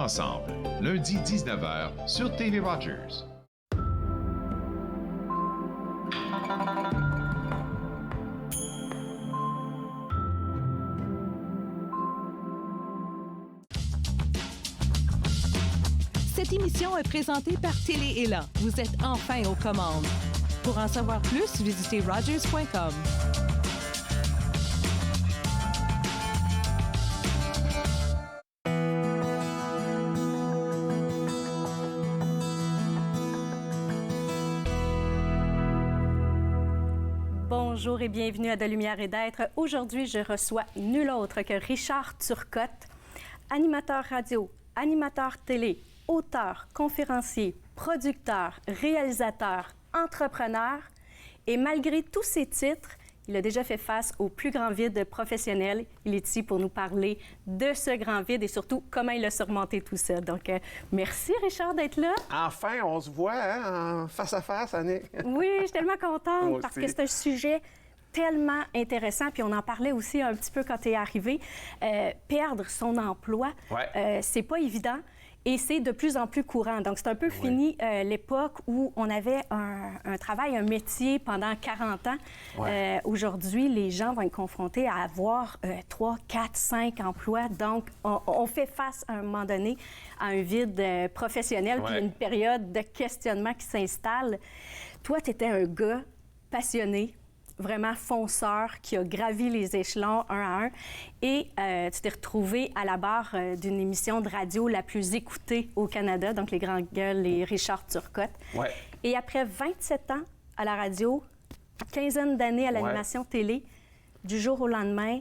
Ensemble, lundi 19h sur TV Rogers. Cette émission est présentée par Télé Élan. Vous êtes enfin aux commandes. Pour en savoir plus, visitez rogers.com. Bonjour et bienvenue à De Lumière et d'être. Aujourd'hui, je reçois nul autre que Richard Turcotte, animateur radio, animateur télé, auteur, conférencier, producteur, réalisateur, entrepreneur. Et malgré tous ces titres, il a déjà fait face au plus grand vide professionnel. Il est ici pour nous parler de ce grand vide et surtout comment il a surmonté tout ça. Donc, merci Richard d'être là. Enfin, on se voit hein, face à face, Annick. Oui, je suis tellement contente Moi parce aussi. que c'est un sujet tellement intéressant. Puis on en parlait aussi un petit peu quand tu es arrivé. Perdre son emploi, c'est pas évident. Et c'est de plus en plus courant. Donc, c'est un peu fini l'époque où on avait un travail, un métier pendant 40 ans. Aujourd'hui, les gens vont être confrontés à avoir 3, 4, 5 emplois. Donc, on fait face à un moment donné à un vide professionnel puis une période de questionnement qui s'installe. Toi, tu étais un gars passionné, vraiment fonceur, qui a gravi les échelons un à un. Et tu t'es retrouvé à la barre d'une émission de radio la plus écoutée au Canada, donc Les Grandes Gueules et Richard Turcotte. Et après 27 ans à la radio, quinzaine d'années à l'animation télé, du jour au lendemain,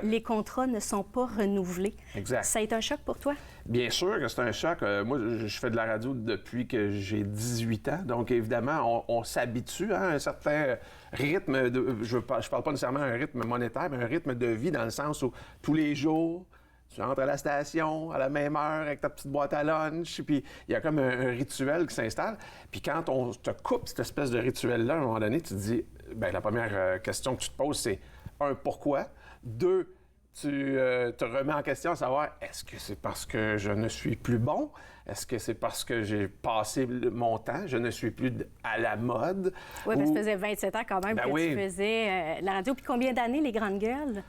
les contrats ne sont pas renouvelés. Exact. Ça a été un choc pour toi? Bien sûr que c'est un choc. Moi, je fais de la radio depuis que j'ai 18 ans. Donc, évidemment, on s'habitue à un certain rythme. Je parle pas nécessairement d'un rythme monétaire, mais un rythme de vie dans le sens où tous les jours, tu entres à la station à la même heure avec ta petite boîte à lunch, puis il y a comme un rituel qui s'installe. Puis quand on te coupe cette espèce de rituel-là, à un moment donné, tu te dis, bien, la première question que tu te poses, c'est, un, pourquoi? 2, tu te remets en question à savoir, est-ce que c'est parce que je ne suis plus bon? Est-ce que c'est parce que j'ai passé mon temps? Je ne suis plus à la mode? Oui, parce que ça faisait 27 ans quand même que tu faisais la radio. Puis combien d'années, Les Grandes Gueules?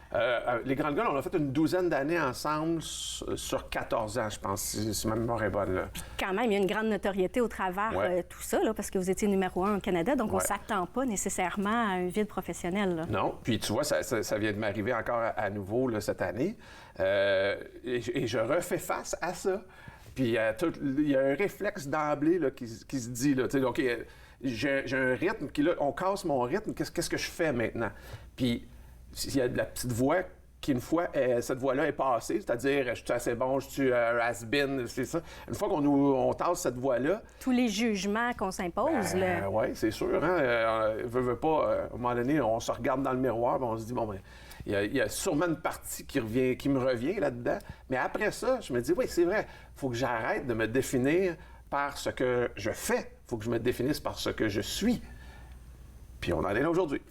Les Grandes Gueules, on a fait une douzaine d'années ensemble sur 14 ans, je pense, si ma mémoire est bonne. Là. Puis quand même, il y a une grande notoriété au travers tout ça, là, parce que vous étiez numéro 1 au Canada, donc on ne s'attend pas nécessairement à un vide professionnel. Là. Non, puis tu vois, ça vient de m'arriver encore à nouveau là, cette année. Et je refais face à ça. Puis il y a un réflexe d'emblée là, qui se dit, là, OK, j'ai un rythme, qui là, on casse mon rythme, qu'est-ce que je fais maintenant? Puis il y a de la petite voix qui, une fois, cette voix-là est passée, c'est-à-dire, je suis assez bon, je suis un has-been, c'est ça. Une fois on tasse cette voix-là... Tous les jugements qu'on s'impose, là. Oui, c'est sûr, hein. Veut pas, à un moment donné, on se regarde dans le miroir, on se dit, bon, ben, il y a sûrement une partie qui me revient là-dedans. Mais après ça, je me dis, oui, c'est vrai, il faut que j'arrête de me définir par ce que je fais. Il faut que je me définisse par ce que je suis. Puis on en est là aujourd'hui.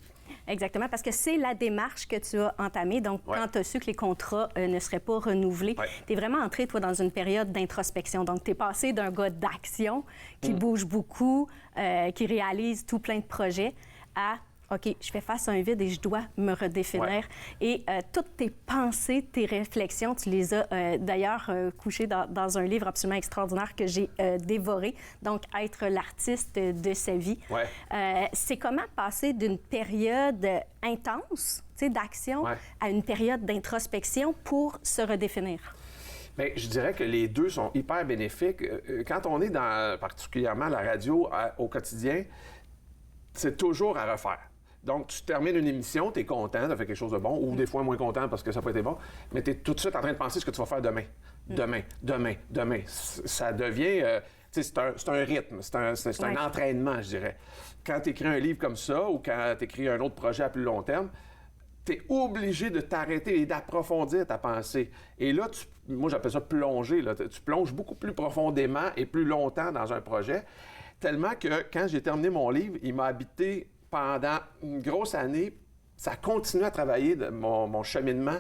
Exactement, parce que c'est la démarche que tu as entamée. Donc, quand tu as su que les contrats ne seraient pas renouvelés, tu es vraiment entré, toi, dans une période d'introspection. Donc, tu es passé d'un gars d'action qui bouge beaucoup, qui réalise tout plein de projets, à OK, je fais face à un vide et je dois me redéfinir. Et toutes tes pensées, tes réflexions, tu les as d'ailleurs couchées dans un livre absolument extraordinaire que j'ai dévoré. Donc, Être l'artiste de sa vie. C'est comment passer d'une période intense, tu sais, d'action, à une période d'introspection pour se redéfinir? Bien, je dirais que les deux sont hyper bénéfiques. Quand on est dans, particulièrement la radio au quotidien, c'est toujours à refaire. Donc, tu termines une émission, tu es content, tu as fait quelque chose de bon, ou des fois moins content parce que ça n'a pas été bon, mais tu es tout de suite en train de penser ce que tu vas faire demain. Demain. Ça devient... c'est un rythme, c'est un entraînement, je dirais. Quand tu écris un livre comme ça, ou quand tu écris un autre projet à plus long terme, tu es obligé de t'arrêter et d'approfondir ta pensée. Et là, moi, j'appelle ça plonger. Là. Tu plonges beaucoup plus profondément et plus longtemps dans un projet, tellement que quand j'ai terminé mon livre, il m'a habité pendant une grosse année. Ça a continué à travailler mon cheminement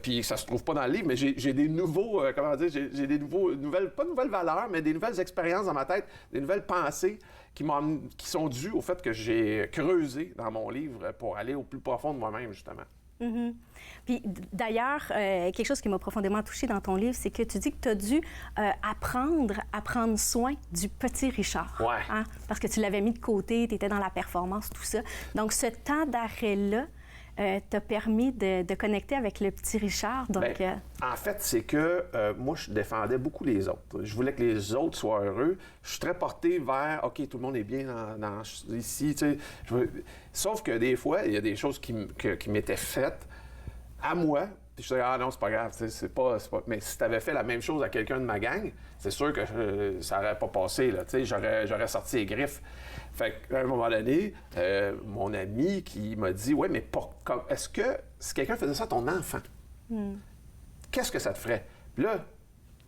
Puis ça se trouve pas dans le livre, mais j'ai des nouveaux, j'ai des nouvelles, pas de nouvelles valeurs, mais des nouvelles expériences dans ma tête, des nouvelles pensées qui sont dues au fait que j'ai creusé dans mon livre pour aller au plus profond de moi-même, justement. Mm-hmm. Puis d'ailleurs, quelque chose qui m'a profondément touchée dans ton livre, c'est que tu dis que tu as dû apprendre à prendre soin du petit Richard. Ouais. Hein? Parce que tu l'avais mis de côté, tu étais dans la performance, tout ça. Donc, ce temps d'arrêt-là t'a permis de connecter avec le petit Richard. Donc, en fait, c'est que moi, je défendais beaucoup les autres. Je voulais que les autres soient heureux. Je suis très porté vers, OK, tout le monde est bien ici, tu sais. Sauf que des fois, il y a des choses qui m'étaient faites à moi. Puis je disais, ah non, c'est pas grave, c'est pas... Mais si tu avais fait la même chose à quelqu'un de ma gang, c'est sûr que ça n'aurait pas passé, là, tu sais, j'aurais sorti les griffes. Fait qu'à un moment donné, mon ami qui m'a dit, ouais, mais est-ce que si quelqu'un faisait ça à ton enfant, qu'est-ce que ça te ferait? Puis là,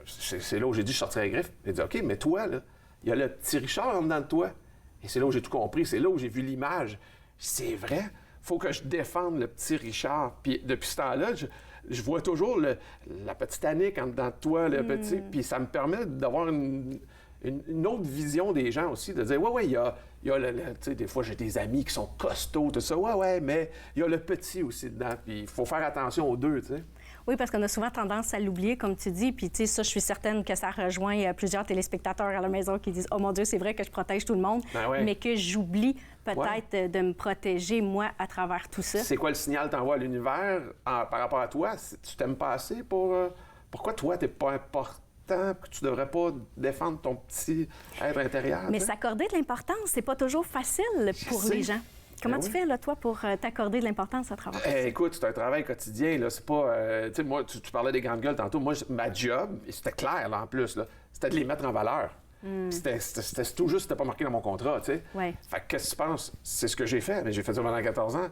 c'est là où j'ai dit, je sortirais les griffes. Il dit, OK, mais toi, là, il y a le petit Richard en dedans de toi. Et c'est là où j'ai tout compris, c'est là où j'ai vu l'image. C'est vrai, faut que je défende le petit Richard. Puis depuis ce temps-là, je vois toujours la petite Annick en dedans de toi, le petit, puis ça me permet d'avoir une autre vision des gens aussi, de dire, ouais, il y a tu sais, des fois, j'ai des amis qui sont costauds, tout ça, ouais, mais il y a le petit aussi dedans, puis il faut faire attention aux deux, tu sais. Oui, parce qu'on a souvent tendance à l'oublier, comme tu dis. Puis, tu sais, ça, je suis certaine que ça rejoint plusieurs téléspectateurs à la maison qui disent « Oh mon Dieu, c'est vrai que je protège tout le monde, mais que j'oublie peut-être de me protéger, moi, à travers tout ça. » C'est quoi le signal que tu envoies à l'univers par rapport à toi? Tu t'aimes pas assez pour... Pourquoi toi, t'es pas important? Que tu devrais pas défendre ton petit être intérieur? Mais s'accorder de l'importance, c'est pas toujours facile pour les gens. Comment tu fais, là, toi, pour t'accorder de l'importance à travers ça? Écoute, c'est un travail quotidien, là. C'est pas... tu sais, moi, tu parlais des grandes gueules tantôt. Moi, ma job, et c'était clair, là, en plus, là, c'était de les mettre en valeur. C'était tout juste, c'était pas marqué dans mon contrat, tu sais. Ouais. Fait que qu'est-ce que tu penses? C'est ce que j'ai fait. Mais j'ai fait ça pendant 14 ans.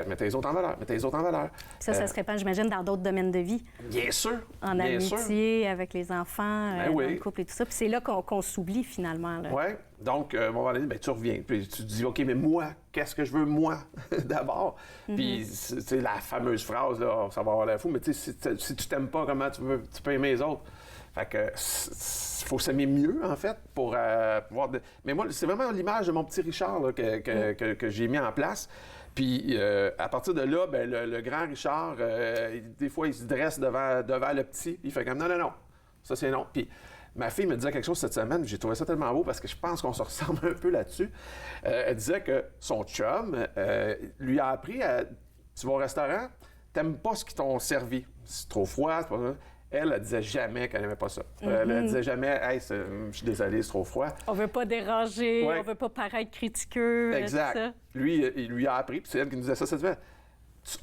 Mettez les autres en valeur, mettez les autres en valeur. Ça se répand, j'imagine, dans d'autres domaines de vie. Bien sûr. En amitié, avec les enfants, dans le couple et tout ça. Puis c'est là qu'on s'oublie, finalement. Oui. Donc, à un moment donné, tu reviens. Puis tu te dis, OK, mais moi, qu'est-ce que je veux, moi, d'abord? Puis, c'est la fameuse phrase, là, ça va avoir l'air fou, mais tu sais, si tu t'aimes pas, comment tu peux aimer les autres? Fait que faut s'aimer mieux, en fait, pour pouvoir... Mais moi, c'est vraiment l'image de mon petit Richard là, que j'ai mis en place. Puis, à partir de là, ben, le grand Richard, des fois, il se dresse devant le petit. Il fait comme, non, ça, c'est non. Puis, ma fille me disait quelque chose cette semaine, j'ai trouvé ça tellement beau parce que je pense qu'on se ressemble un peu là-dessus. Elle disait que son chum lui a appris tu vas au restaurant, t'aimes pas ce qu'ils t'ont servi. C'est trop froid, c'est pas ça. Elle disait jamais qu'elle n'aimait pas ça. Elle disait jamais, hey, je suis désolée, c'est trop froid. On veut pas déranger, on veut pas paraître critiqueux. Exact. Tout ça. Lui, il lui a appris, puis c'est elle qui nous disait ça cette semaine.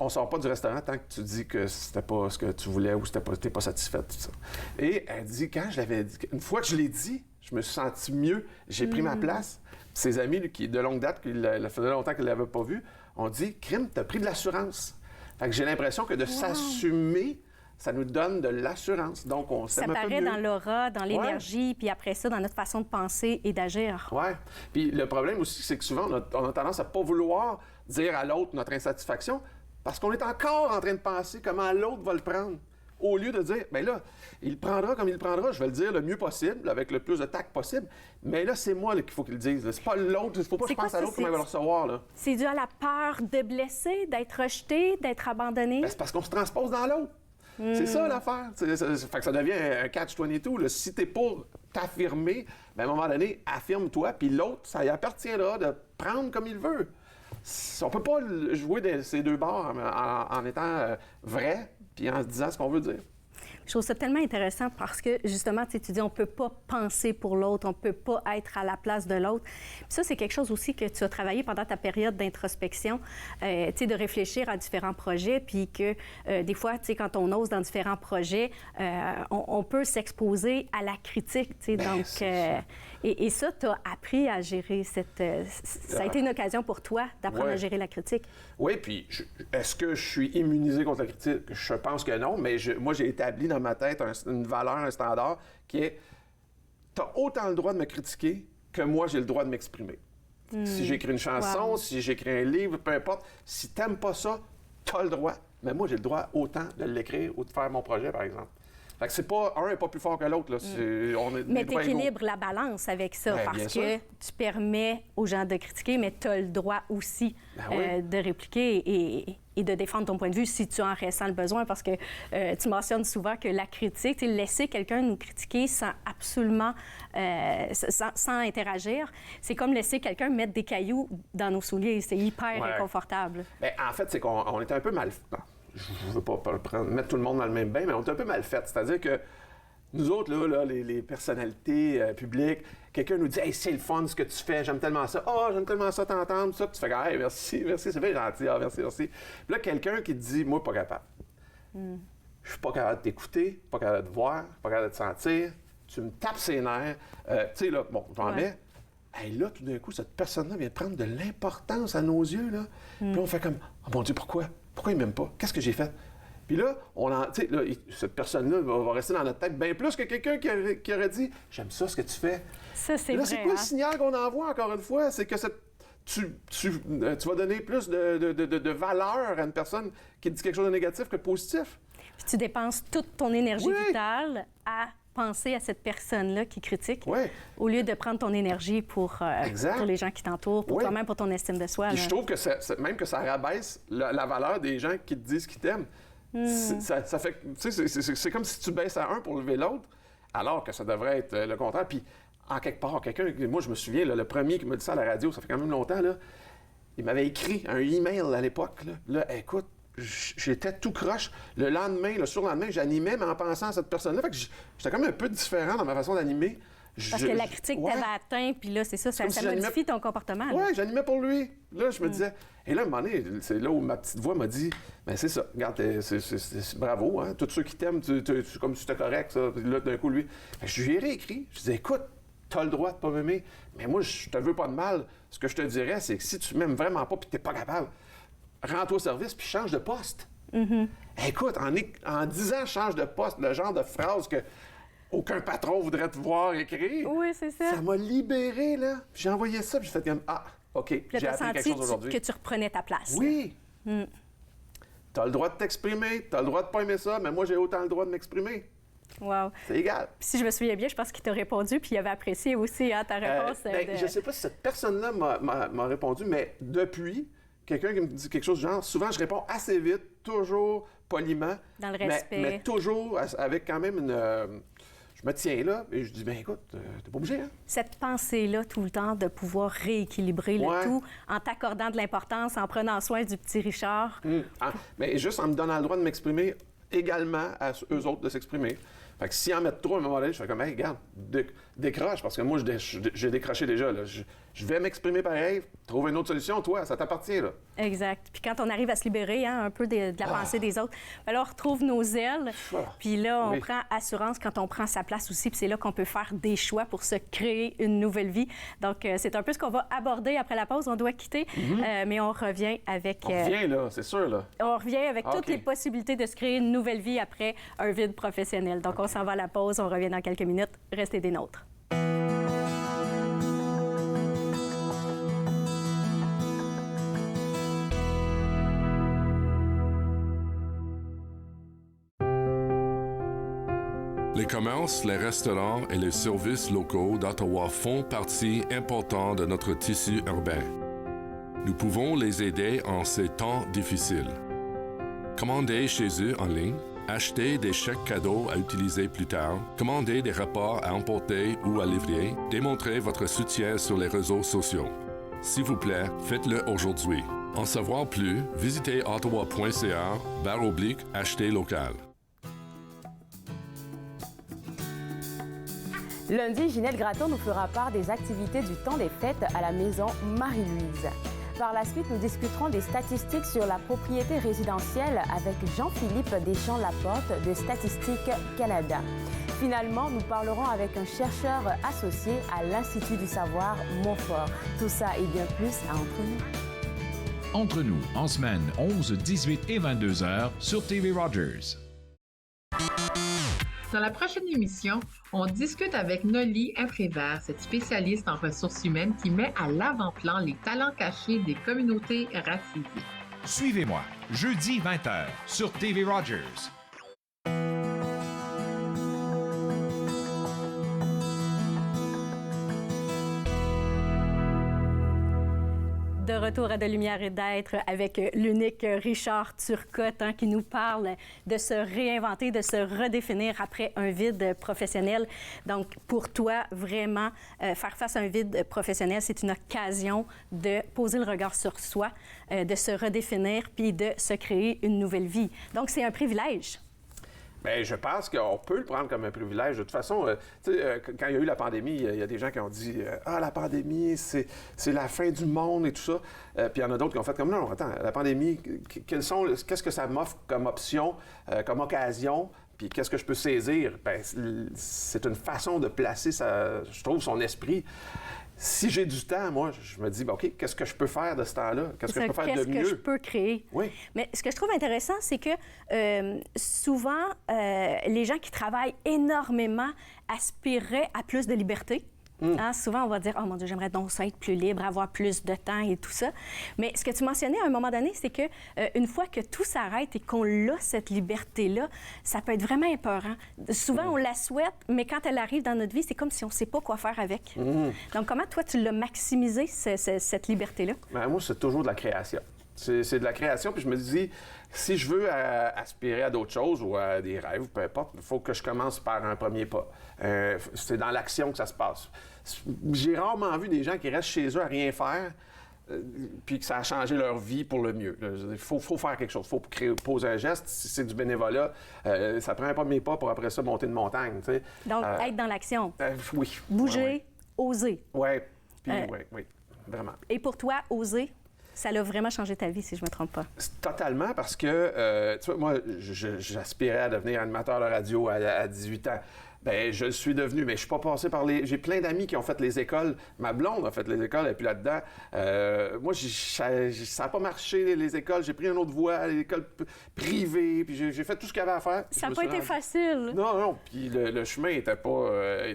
On sort pas du restaurant tant que tu dis que c'était pas ce que tu voulais ou t'es pas satisfaite, tout ça. Et elle dit, quand je l'avais dit, une fois que je l'ai dit, je me suis senti mieux, j'ai pris ma place. Ses amis, lui, qui de longue date, qui faisait longtemps qu'il l'avait pas vu, ont dit, Crime, t'as pris de l'assurance. Fait que j'ai l'impression que de s'assumer, ça nous donne de l'assurance. Donc, on s'aime un peu mieux. Ça paraît dans l'aura, dans l'énergie, puis après ça, dans notre façon de penser et d'agir. Oui. Puis le problème aussi, c'est que souvent, on a tendance à pas vouloir dire à l'autre notre insatisfaction parce qu'on est encore en train de penser comment l'autre va le prendre. Au lieu de dire, bien là, il le prendra comme il le prendra, je vais le dire le mieux possible, avec le plus de tact possible. Mais là, c'est moi qu'il faut qu'il le dise. C'est pas l'autre. Il faut pas que je pense à l'autre comment il va le recevoir. Là. C'est dû à la peur de blesser, d'être rejeté, d'être abandonné? Ben, c'est parce qu'on se transpose dans l'autre. C'est ça l'affaire. Fait que ça devient un catch-22. Si t'es pour t'affirmer, ben, à un moment donné, affirme-toi, puis l'autre, ça y appartiendra de prendre comme il veut. On peut pas jouer ces deux bords en étant vrai, puis en se disant ce qu'on veut dire. Je trouve ça tellement intéressant parce que, justement, tu dis, on ne peut pas penser pour l'autre, on ne peut pas être à la place de l'autre. Puis ça, c'est quelque chose aussi que tu as travaillé pendant ta période d'introspection, tu sais, de réfléchir à différents projets, puis que des fois, tu sais, quand on ose dans différents projets, on peut s'exposer à la critique, tu sais, donc... Et ça, tu as appris à gérer cette... ça a été une occasion pour toi d'apprendre à gérer la critique. Oui, puis est-ce que je suis immunisé contre la critique? Je pense que non, mais moi, j'ai établi dans ma tête une valeur, un standard qui est tu as autant le droit de me critiquer que moi, j'ai le droit de m'exprimer. Si j'écris une chanson, si j'écris un livre, peu importe, si t'aimes pas ça, t'as le droit. mais moi, j'ai le droit autant de l'écrire ou de faire mon projet, par exemple. Fait que c'est pas, un n'est pas plus fort que l'autre. Là. Mais tu équilibres la balance avec ça, parce que tu permets aux gens de critiquer, mais tu as le droit aussi de répliquer et de défendre ton point de vue si tu en ressens le besoin, parce que tu mentionnes souvent que la critique, laisser quelqu'un nous critiquer sans absolument, sans interagir, c'est comme laisser quelqu'un mettre des cailloux dans nos souliers. C'est hyper inconfortable. Bien, en fait, c'est qu'on était un peu mal... Je ne veux pas mettre tout le monde dans le même bain, mais on est un peu mal fait. C'est-à-dire que nous autres, là, les personnalités publiques, quelqu'un nous dit « Hey, c'est le fun ce que tu fais, j'aime tellement ça. Oh, j'aime tellement ça t'entendre, ça. » Puis tu fais « Hey, merci, c'est bien gentil. Ah, merci. » Puis là, quelqu'un qui te dit « Moi, pas capable. Je suis pas capable de t'écouter, pas capable de te voir, pas capable de te sentir. Tu me tapes ses nerfs. » Tu sais, là, bon, j'en mets. Hey, là, tout d'un coup, cette personne-là vient de prendre de l'importance à nos yeux, là. Puis là, on fait comme « Oh mon Dieu, pourquoi? Pourquoi il m'aime pas? Qu'est-ce que j'ai fait? » Puis là, cette personne-là va rester dans notre tête bien plus que quelqu'un qui aurait dit « J'aime ça, ce que tu fais. » Ça, c'est là, vrai. C'est quoi le signal qu'on envoie, encore une fois? C'est que tu vas donner plus de valeur à une personne qui dit quelque chose de négatif que de positif. Puis tu dépenses toute ton énergie vitale à penser à cette personne-là qui critique, au lieu de prendre ton énergie pour les gens qui t'entourent, pour toi-même, pour ton estime de soi. Je trouve que même que ça rabaisse la valeur des gens qui te disent qu'ils t'aiment. Ça fait, c'est comme si tu baisses à un pour lever l'autre, alors que ça devrait être le contraire. Puis, en quelque part, moi, je me souviens, là, le premier qui m'a dit ça à la radio, ça fait quand même longtemps, là, il m'avait écrit un email à l'époque. Là, écoute, j'étais tout croche. Le lendemain, le surlendemain, j'animais, mais en pensant à cette personne-là. Fait que j'étais comme un peu différent dans ma façon d'animer. Parce que la critique t'avait atteint, puis là, c'est ça modifie ton comportement. Oui, j'animais pour lui. Là, je me disais... Et là, à un moment donné, c'est là où ma petite voix m'a dit, bien, c'est ça, regarde, c'est bravo, hein, tous ceux qui t'aiment, comme si c'était correct, ça. Puis là, d'un coup, lui... Je lui ai réécrit. Je disais, écoute, t'as le droit de pas m'aimer, mais moi, je te veux pas de mal. Ce que je te dirais, c'est que si tu m'aimes vraiment pas puis t'es pas capable, rends-toi au service puis change de poste. Écoute, en 10 ans, change de poste, le genre de phrase que aucun patron voudrait te voir écrire. Oui, c'est ça. Ça m'a libéré, là. Puis j'ai envoyé ça, puis j'ai fait comme, OK, j'ai appris quelque chose aujourd'hui. Que tu reprenais ta place. Oui. T'as le droit de t'exprimer, t'as le droit de pas aimer ça, mais moi, j'ai autant le droit de m'exprimer. Wow. C'est égal. Puis si je me souviens bien, je pense qu'il t'a répondu, puis il avait apprécié aussi ta réponse. Je sais pas si cette personne-là m'a répondu, mais depuis, quelqu'un qui me dit quelque chose du genre, souvent, je réponds assez vite, toujours poliment. Dans le respect. Mais toujours avec quand même une... Je me tiens là et je dis, bien écoute, t'es pas obligé, hein? Cette pensée-là, tout le temps, de pouvoir rééquilibrer le tout en t'accordant de l'importance, en prenant soin du petit Richard. Mais juste en me donnant le droit de m'exprimer également à eux autres de s'exprimer. Fait que s'ils en mettent trop à un moment donné, je fais comme, hey, regarde, décroche, parce que moi, j'ai décroché déjà, là. Je vais m'exprimer pareil, trouver une autre solution, toi, ça t'appartient, là. Exact. Puis quand on arrive à se libérer un peu de la pensée des autres, alors on retrouve nos ailes, puis là, on prend assurance quand on prend sa place aussi, puis c'est là qu'on peut faire des choix pour se créer une nouvelle vie. Donc, c'est un peu ce qu'on va aborder après la pause. On doit quitter, mais on revient avec... On revient, là, c'est sûr, là. On revient avec toutes les possibilités de se créer une nouvelle vie après un vide professionnel. Donc, on s'en va à la pause, on revient dans quelques minutes. Restez des nôtres. Les commerces, les restaurants et les services locaux d'Ottawa font partie importante de notre tissu urbain. Nous pouvons les aider en ces temps difficiles. Commandez chez eux en ligne, achetez des chèques cadeaux à utiliser plus tard, commandez des repas à emporter ou à livrer, démontrez votre soutien sur les réseaux sociaux. S'il vous plaît, faites-le aujourd'hui. En savoir plus, visitez ottawa.ca/acheter local. Lundi, Ginette Gratton nous fera part des activités du temps des fêtes à la maison Marie-Louise. Par la suite, nous discuterons des statistiques sur la propriété résidentielle avec Jean-Philippe Deschamps-Laporte de Statistique Canada. Finalement, nous parlerons avec un chercheur associé à l'Institut du savoir Montfort. Tout ça et bien plus à Entre nous. Entre nous, en semaine 11, 18 et 22 heures sur TV Rogers. Dans la prochaine émission, on discute avec Nolly Imprévert, cette spécialiste en ressources humaines qui met à l'avant-plan les talents cachés des communautés racisées. Suivez-moi, jeudi 20h, sur TV Rogers. De retour à De Lumière et d'être avec l'unique Richard Turcotte qui nous parle de se réinventer, de se redéfinir après un vide professionnel. Donc, pour toi, vraiment, faire face à un vide professionnel, c'est une occasion de poser le regard sur soi, de se redéfinir puis de se créer une nouvelle vie. Donc, c'est un privilège. Bien, je pense qu'on peut le prendre comme un privilège. De toute façon, tu sais, quand il y a eu la pandémie, il y a des gens qui ont dit « Ah, la pandémie, c'est la fin du monde et tout ça. » Puis il y en a d'autres qui ont fait comme « Non, attends, la pandémie, qu'est-ce que ça m'offre comme option, comme occasion? Puis qu'est-ce que je peux saisir? » Bien, c'est une façon de placer, je trouve, son esprit. Si j'ai du temps, moi, je me dis, OK, qu'est-ce que je peux faire de ce temps-là? Qu'est-ce que je peux faire de mieux? Qu'est-ce que je peux créer? Oui. Mais ce que je trouve intéressant, c'est que souvent, les gens qui travaillent énormément aspireraient à plus de liberté. Hein, souvent, on va dire « Oh mon Dieu, j'aimerais donc ça être plus libre, avoir plus de temps et tout ça. » Mais ce que tu mentionnais à un moment donné, c'est que une fois que tout s'arrête et qu'on a cette liberté-là, ça peut être vraiment épeurant. Souvent, on la souhaite, mais quand elle arrive dans notre vie, c'est comme si on ne sait pas quoi faire avec. Donc, comment toi, tu l'as maximisé, cette liberté-là? Bien, moi, c'est toujours de la création. C'est de la création, puis je me dis, si je veux aspirer à d'autres choses ou à des rêves, peu importe, il faut que je commence par un premier pas. C'est dans l'action que ça se passe. J'ai rarement vu des gens qui restent chez eux à rien faire, puis que ça a changé leur vie pour le mieux. Il faut faire quelque chose, il faut poser un geste. Si c'est du bénévolat, ça prend un premier pas pour après ça monter une montagne. Tu sais. Donc, être dans l'action. Oui. Bouger, oser. Oui, puis oui, vraiment. Et pour toi, oser? Ça l'a vraiment changé ta vie, si je ne me trompe pas. Totalement, parce que, tu vois, moi, j'aspirais à devenir animateur de radio à 18 ans. Bien, je le suis devenu, mais je suis pas passé par les... J'ai plein d'amis qui ont fait les écoles. Ma blonde a fait les écoles, et puis là-dedans, moi, ça n'a pas marché, les écoles. J'ai pris une autre voie, l'école privée, puis j'ai fait tout ce qu'il y avait à faire. Ça n'a pas été facile. Non, puis le chemin était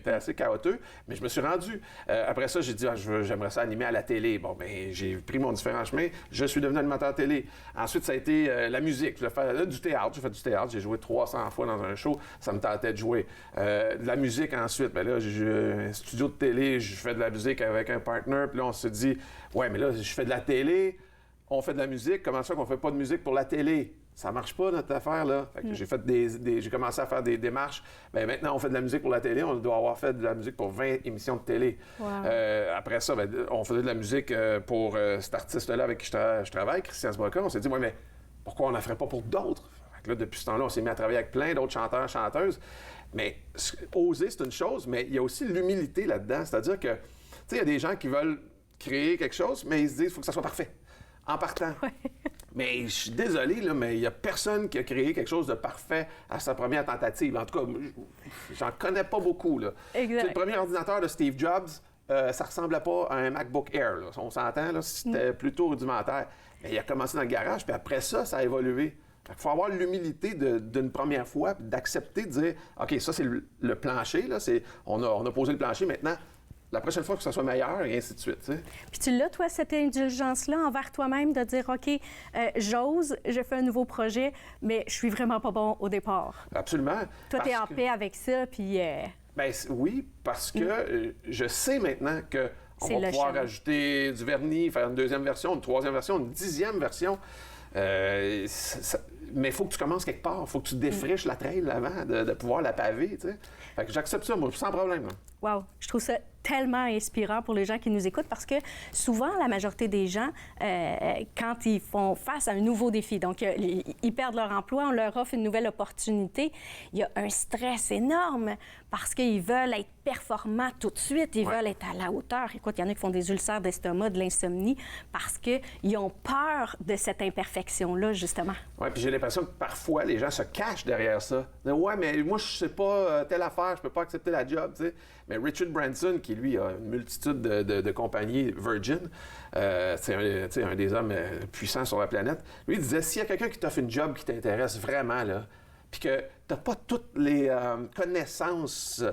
assez chaotique, mais je me suis rendu. Après ça, j'ai dit, j'aimerais ça animer à la télé. Bon, bien, j'ai pris mon différent chemin. Je suis devenu animateur télé. Ensuite, ça a été la musique. J'ai fait du théâtre. J'ai fait du théâtre. J'ai joué 300 fois dans un show. Ça me tentait de jouer. De la musique ensuite. Bien là, j'ai un studio de télé, je fais de la musique avec un partner. Puis là, on se dit, ouais, mais là, je fais de la télé, on fait de la musique. Comment ça qu'on fait pas de musique pour la télé? Ça marche pas, notre affaire, là. Fait que j'ai commencé à faire des démarches. Bien, maintenant, on fait de la musique pour la télé. On doit avoir fait de la musique pour 20 émissions de télé. Wow. Après ça, bien, on faisait de la musique pour cet artiste-là avec qui je travaille, Christian Sboka. On s'est dit, ouais, mais pourquoi on n'en ferait pas pour d'autres? Fait que là, depuis ce temps-là, on s'est mis à travailler avec plein d'autres chanteurs, chanteuses. Mais oser, c'est une chose, mais il y a aussi l'humilité là-dedans. C'est-à-dire que, tu sais, il y a des gens qui veulent créer quelque chose, mais ils se disent qu'il faut que ça soit parfait, en partant. Ouais. Mais je suis désolé, là, mais il n'y a personne qui a créé quelque chose de parfait à sa première tentative. En tout cas, j'en connais pas beaucoup, là. Exact. T'sais, le premier ordinateur de Steve Jobs, ça ressemblait pas à un MacBook Air, là. On s'entend, là, c'était plutôt rudimentaire. Mais il a commencé dans le garage, puis après ça, ça a évolué. Il faut avoir l'humilité d'une première fois, d'accepter de dire « OK, ça, c'est le plancher. Là, on a posé le plancher. Maintenant, la prochaine fois, que ça soit meilleur, et ainsi de suite. » t'sais. Puis tu l'as, toi, cette indulgence-là envers toi-même de dire « OK, j'ose, je fais un nouveau projet, mais je suis vraiment pas bon au départ. » Absolument. Toi, tu es en paix avec ça, puis... Bien, oui, parce que je sais maintenant qu'on va pouvoir ajouter du vernis, faire une deuxième version, une troisième version, une 10e version. Mais il faut que tu commences quelque part. Il faut que tu défriches la trail avant de pouvoir la paver. Tu sais. Fait que j'accepte ça, moi, sans problème. Wow! Je trouve ça tellement inspirant pour les gens qui nous écoutent parce que souvent, la majorité des gens, quand ils font face à un nouveau défi, donc ils perdent leur emploi, on leur offre une nouvelle opportunité, il y a un stress énorme parce qu'ils veulent être performants tout de suite, ils veulent être à la hauteur. Écoute, il y en a qui font des ulcères d'estomac, de l'insomnie parce qu'ils ont peur de cette imperfection-là, justement. Oui, puis j'ai l'impression que parfois, les gens se cachent derrière ça. Ouais, mais moi, je sais pas telle affaire, je peux pas accepter la job, tu sais. Mais Richard Branson, qui lui a une multitude de compagnies Virgin, c'est un des hommes puissants sur la planète, lui il disait, s'il y a quelqu'un qui t'offre une job qui t'intéresse vraiment, là, puis que t'as pas toutes les connaissances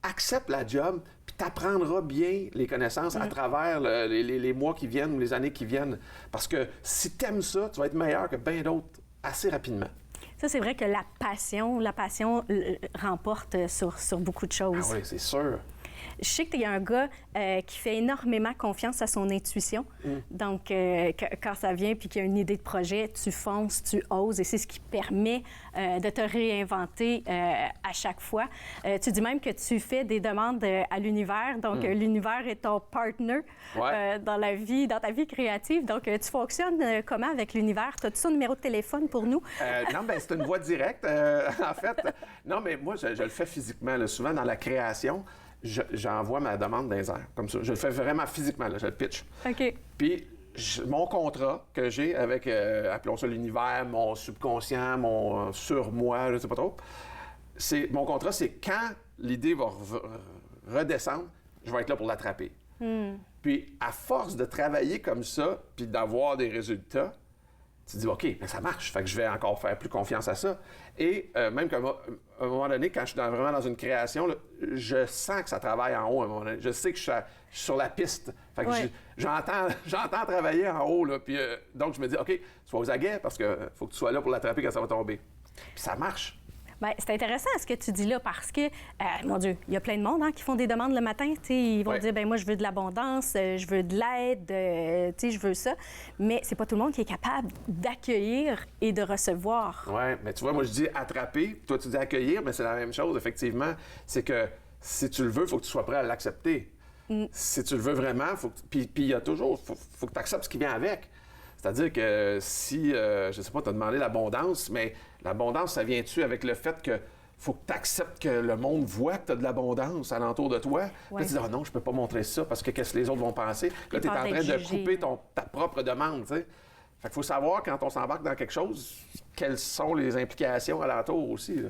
accepte la job, puis tu apprendras bien les connaissances à travers les mois qui viennent ou les années qui viennent. Parce que si tu aimes ça, tu vas être meilleur que bien d'autres assez rapidement. Ça, c'est vrai que la passion remporte sur beaucoup de choses. Ah oui, c'est sûr. Je sais que tu es un gars qui fait énormément confiance à son intuition. Donc, quand ça vient puis qu'il y a une idée de projet, tu fonces, tu oses et c'est ce qui permet de te réinventer à chaque fois. Tu dis même que tu fais des demandes à l'univers. Donc, l'univers est ton partner dans ta vie créative. Donc, tu fonctionnes comment avec l'univers? As-tu son numéro de téléphone pour nous? Non, bien, c'est une voie directe, en fait. Non, mais moi, je le fais physiquement. Là. Souvent, dans la création, j'envoie ma demande dans les airs, comme ça. Je le fais vraiment physiquement, là, je le pitch. OK. Puis, mon contrat que j'ai avec, appelons ça l'univers, mon subconscient, mon surmoi, je ne sais pas trop, mon contrat, c'est quand l'idée va redescendre, je vais être là pour l'attraper. Puis, à force de travailler comme ça, puis d'avoir des résultats, tu te dis, OK, mais ça marche, fait que je vais encore faire plus confiance à ça. Et même qu'à un moment donné, quand je suis vraiment dans une création, là, je sens que ça travaille en haut à un moment donné. Je sais que je suis sur la piste. Fait que j'entends travailler en haut. Là, puis, donc, je me dis, OK, sois aux aguets parce qu'il faut que tu sois là pour l'attraper quand ça va tomber. Puis ça marche. Bien, c'est intéressant ce que tu dis là parce que, mon Dieu, il y a plein de monde qui font des demandes le matin. Ils vont dire, bien, moi, je veux de l'abondance, je veux de l'aide, je veux ça. Mais c'est pas tout le monde qui est capable d'accueillir et de recevoir. Oui, mais tu vois, moi, je dis attraper, toi, tu dis accueillir, mais c'est la même chose, effectivement. C'est que si tu le veux, il faut que tu sois prêt à l'accepter. Si tu le veux vraiment, puis il y a toujours, faut que tu acceptes ce qui vient avec. C'est-à-dire que si, je sais pas, tu as demandé l'abondance, mais l'abondance, ça vient-tu avec le fait que faut que tu acceptes que le monde voit que tu as de l'abondance alentour de toi? Là, tu dis, non, je peux pas montrer ça parce que qu'est-ce que les autres vont penser? Là, tu es en train de couper ta propre demande, tu sais. Fait qu'il faut savoir, quand on s'embarque dans quelque chose, quelles sont les implications alentour aussi, là.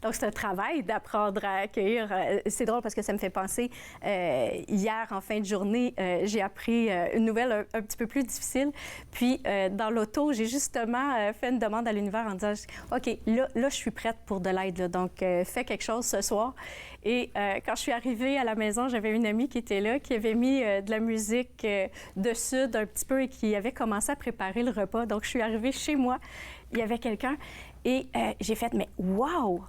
Donc, c'est un travail d'apprendre à accueillir. C'est drôle parce que ça me fait penser, hier, en fin de journée, j'ai appris une nouvelle un petit peu plus difficile. Puis, dans l'auto, j'ai justement fait une demande à l'univers en disant, OK, là, je suis prête pour de l'aide. Là, donc, fais quelque chose ce soir. Et quand je suis arrivée à la maison, j'avais une amie qui était là, qui avait mis de la musique de Sud un petit peu et qui avait commencé à préparer le repas. Donc, je suis arrivée chez moi. Il y avait quelqu'un et j'ai fait, mais wow,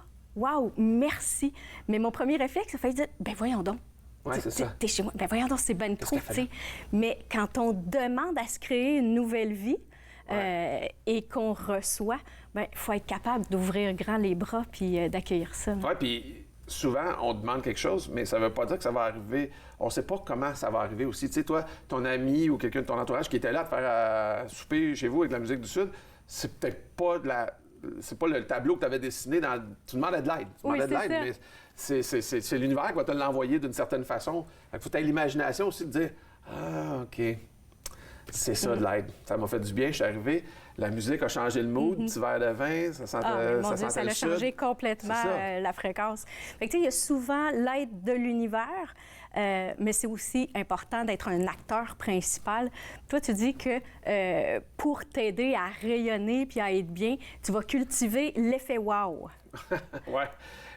merci. Mais mon premier réflexe, ça fait dire, ben voyons donc. Oui, c'est ça. T'es chez moi. Ben voyons donc, c'est ben trop, tu sais. Mais quand on demande à se créer une nouvelle vie et qu'on reçoit, ben il faut être capable d'ouvrir grand les bras puis d'accueillir ça. Oui, puis souvent, on demande quelque chose, mais ça ne veut pas dire que ça va arriver. On ne sait pas comment ça va arriver aussi. Tu sais, toi, ton ami ou quelqu'un de ton entourage qui était là à te faire souper chez vous avec de la musique du Sud, c'est peut-être pas c'est pas le tableau que tu avais dessiné dans... Tu demandais de l'aide. Tu demandais de l'aide, mais c'est l'univers qui va te l'envoyer d'une certaine façon. Il faut que tu aies l'imagination aussi de dire « Ah, OK, c'est ça de l'aide. Ça m'a fait du bien, je suis arrivé. La musique a changé le mood, petit verre de vin, ça sentait ça a changé complètement la fréquence. Fait que, tu sais, il y a souvent l'aide de l'univers, mais c'est aussi important d'être un acteur principal. Toi, tu dis que pour t'aider à rayonner puis à être bien, tu vas cultiver l'effet wow. Oui.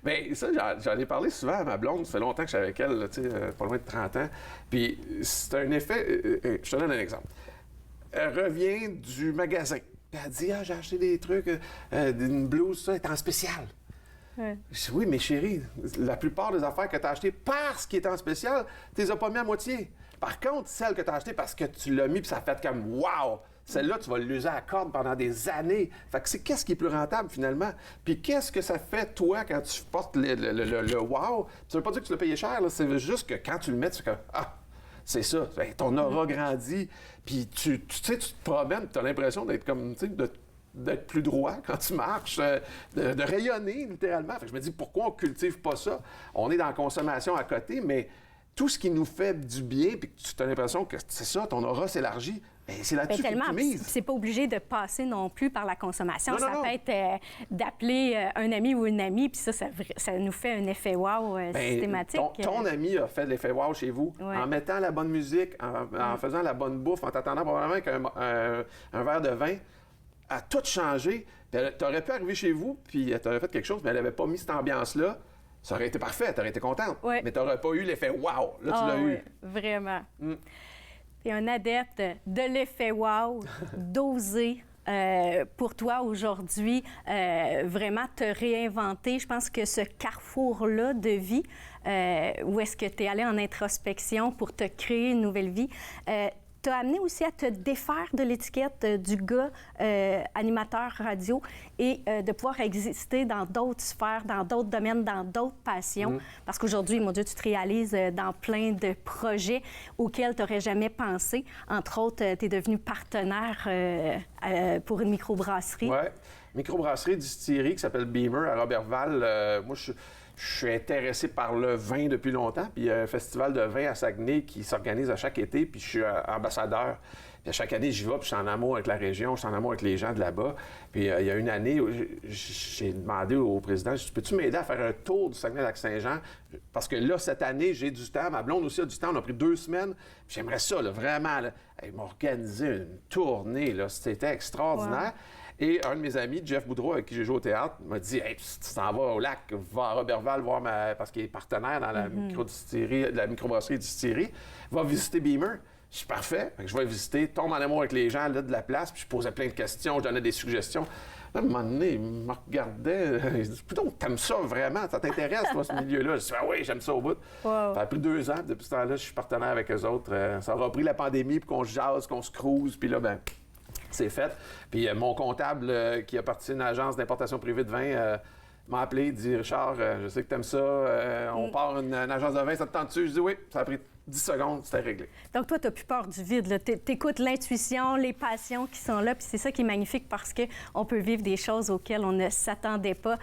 Bien, ça, j'en ai parlé souvent à ma blonde. Ça fait longtemps que je suis avec elle, là, tu sais, pas loin de 30 ans. Puis c'est un effet... je te donne un exemple. Elle revient du magasin. Puis elle dit, j'ai acheté des trucs, une blouse, ça, est en spécial. Ouais. Je dis, oui, mais chérie, la plupart des affaires que tu as achetées parce qu'il est en spécial, tu les as pas mis à moitié. Par contre, celle que tu as achetée parce que tu l'as mis puis ça a fait comme wow! Celle-là, tu vas l'user à corde pendant des années. Fait que c'est qu'est-ce qui est plus rentable, finalement? Puis qu'est-ce que ça fait, toi, quand tu portes le wow? Ça veut pas dire que tu l'as payé cher, là. C'est juste que quand tu le mets, tu fais comme, c'est ça. Ben, ton aura grandit. Puis tu sais, tu te promènes, tu as l'impression d'être comme, tu sais, d'être plus droit quand tu marches, de rayonner, littéralement. Fait que je me dis, pourquoi on cultive pas ça? On est dans la consommation à côté, mais tout ce qui nous fait du bien, puis que tu as l'impression que c'est ça, ton aura s'élargit, bien, c'est là-dessus que tu mises. C'est pas obligé de passer non plus par la consommation. Non, ça peut être d'appeler un ami ou une amie, puis ça nous fait un effet wow systématique. Ton ami a fait l'effet wow chez vous, en mettant la bonne musique, en faisant la bonne bouffe, en t'attendant probablement avec un verre de vin, a tout changé. Tu aurais pu arriver chez vous, puis tu aurais fait quelque chose, mais elle n'avait pas mis cette ambiance-là. ça aurait été parfait, tu aurais été contente. Ouais. Mais tu n'aurais pas eu l'effet « wow ». Là, tu l'as eu. Vraiment. Tu es un adepte de l'effet « wow », d'oser. Pour toi aujourd'hui, vraiment te réinventer. Je pense que ce carrefour-là de vie, où est-ce que tu es allé en introspection pour te créer une nouvelle vie, t'a amené aussi à te défaire de l'étiquette du gars animateur radio et de pouvoir exister dans d'autres sphères, dans d'autres domaines, dans d'autres passions. Parce qu'aujourd'hui, mon Dieu, tu te réalises dans plein de projets auxquels tu n'aurais jamais pensé. Entre autres, tu es devenu partenaire pour une microbrasserie. Oui, microbrasserie distillerie qui s'appelle Beamer à Robertval. Moi, je suis intéressé par le vin depuis longtemps. Puis il y a un festival de vin à Saguenay qui s'organise à chaque été. Puis je suis ambassadeur. Puis à chaque année, j'y vais. Puis je suis en amour avec la région. Je suis en amour avec les gens de là-bas. Puis il y a une année, où j'ai demandé au président, « Peux-tu m'aider à faire un tour du Saguenay-Lac-Saint-Jean? Parce que là, cette année, j'ai du temps. Ma blonde aussi a du temps. On a pris 2 semaines. Puis j'aimerais ça, là, vraiment. Là. Ils m'ont organisé une tournée. Là. C'était extraordinaire. Wow. Et un de mes amis, Jeff Boudreau, avec qui j'ai joué au théâtre, m'a dit « Hey, tu t'en vas au lac, va à Robertval voir parce qu'il est partenaire dans la la microbrasserie distillerie, va visiter Beamer. » Je suis parfait. Je vais visiter, tombe en amour avec les gens là, de la place, puis je posais plein de questions, je donnais des suggestions. Là, à un moment donné, il me regardait, il dit « Putain, t'aimes ça vraiment? Ça t'intéresse, toi, ce milieu-là? » Je dis « Ah oui, j'aime ça au bout. Wow. » Ça a pris 2 ans, depuis ce temps-là, je suis partenaire avec eux autres. Ça aura pris la pandémie, puis qu'on se jase, qu'on se cruise, puis là, ben c'est fait. Puis mon comptable, qui appartient à une agence d'importation privée de vin, m'a appelé, il dit « Richard, je sais que t'aimes ça, on part une agence de vin, ça te tente-tu? » Je dis « Oui. » Ça a pris 10 secondes, c'était réglé. Donc, toi, tu n'as plus peur du vide. Tu écoutes l'intuition, les passions qui sont là. Puis c'est ça qui est magnifique parce qu'on peut vivre des choses auxquelles on ne s'attendait pas.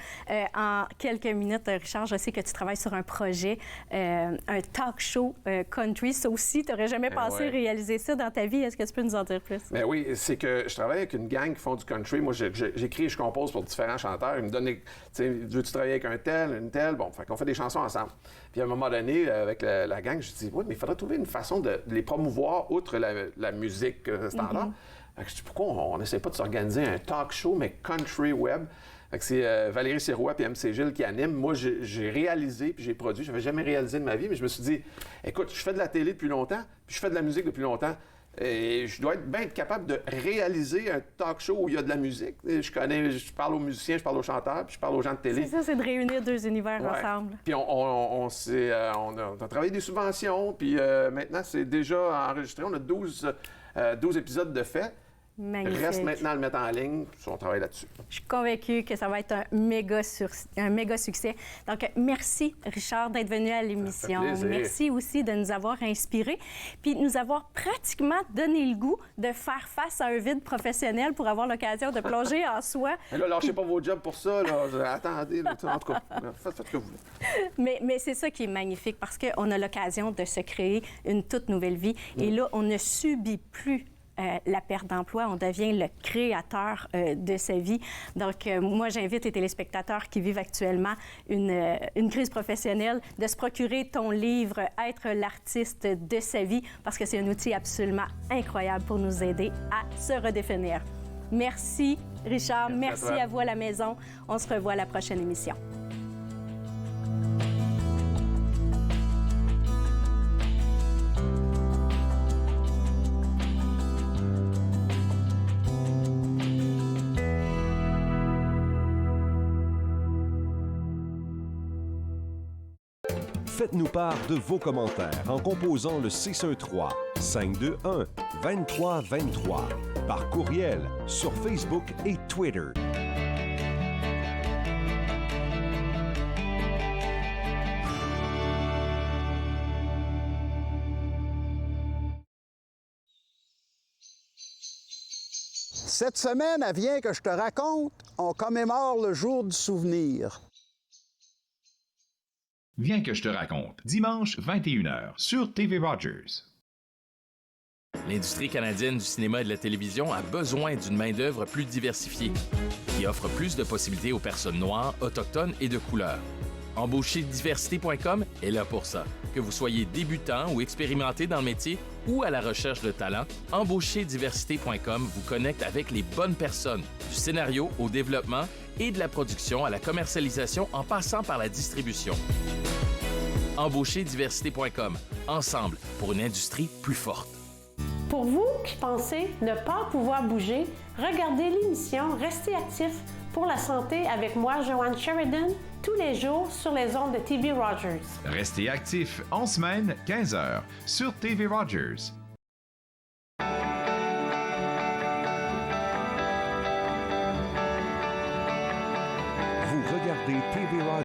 En quelques minutes, Richard, je sais que tu travailles sur un projet, un talk show country. Ça aussi, tu n'aurais jamais pensé réaliser ça dans ta vie. Est-ce que tu peux nous en dire plus? Bien oui, c'est que je travaille avec une gang qui font du country. Moi, j'écris et je compose pour différents chanteurs. Ils me donnent, tu sais, veux-tu travailler avec un tel, une telle? Bon, fait qu'on fait des chansons ensemble. Puis à un moment donné, avec la gang, je dis, oui, mais il faudrait trouver une façon de les promouvoir outre la musique standard. Fait que je dis, pourquoi on n'essaie pas de s'organiser un talk show, mais country web? Fait que c'est Valérie Sirois et MC Gilles qui animent. Moi, j'ai réalisé puis j'ai produit. Je n'avais jamais réalisé de ma vie, mais je me suis dit, écoute, je fais de la télé depuis longtemps, puis je fais de la musique depuis longtemps. Et je dois être capable de réaliser un talk show où il y a de la musique. Je parle aux musiciens, je parle aux chanteurs, puis je parle aux gens de télé. C'est ça, c'est de réunir 2 univers ensemble. Puis on a travaillé des subventions, puis maintenant, c'est déjà enregistré. On a 12 épisodes de fait. Magnifique. Reste maintenant à le mettre en ligne, on travaille là-dessus. Je suis convaincue que ça va être un méga succès. Donc, merci, Richard, d'être venu à l'émission. Merci aussi de nous avoir inspirés, puis de nous avoir pratiquement donné le goût de faire face à un vide professionnel pour avoir l'occasion de plonger en soi. Mais là, lâchez pas vos jobs pour ça. Là. Attendez, là, en tout cas, faites ce que vous voulez. Mais c'est ça qui est magnifique, parce qu'on a l'occasion de se créer une toute nouvelle vie. Et là, on ne subit plus la perte d'emploi, on devient le créateur de sa vie. Donc, moi, j'invite les téléspectateurs qui vivent actuellement une crise professionnelle de se procurer ton livre « Être l'artiste de sa vie » parce que c'est un outil absolument incroyable pour nous aider à se redéfinir. Merci, Richard. Merci à vous à la maison. On se revoit à la prochaine émission. Faites-nous part de vos commentaires en composant le 613-521-2323 par courriel sur Facebook et Twitter. Cette semaine, à Viens que je te raconte, on commémore le jour du souvenir. Viens que je te raconte, dimanche 21h sur TV Rogers. L'industrie canadienne du cinéma et de la télévision a besoin d'une main-d'œuvre plus diversifiée, qui offre plus de possibilités aux personnes noires, autochtones et de couleur. Embaucherdiversité.com est là pour ça. Que vous soyez débutant ou expérimenté dans le métier ou à la recherche de talent, Embaucherdiversité.com vous connecte avec les bonnes personnes, du scénario au développement et de la production à la commercialisation en passant par la distribution. Embaucherdiversité.com. Ensemble pour une industrie plus forte. Pour vous qui pensez ne pas pouvoir bouger, regardez l'émission Restez actif pour la santé avec moi, Joanne Sheridan, tous les jours sur les ondes de TV Rogers. Restez actifs en semaine, 15h, sur TV Rogers. Vous regardez TV Rogers.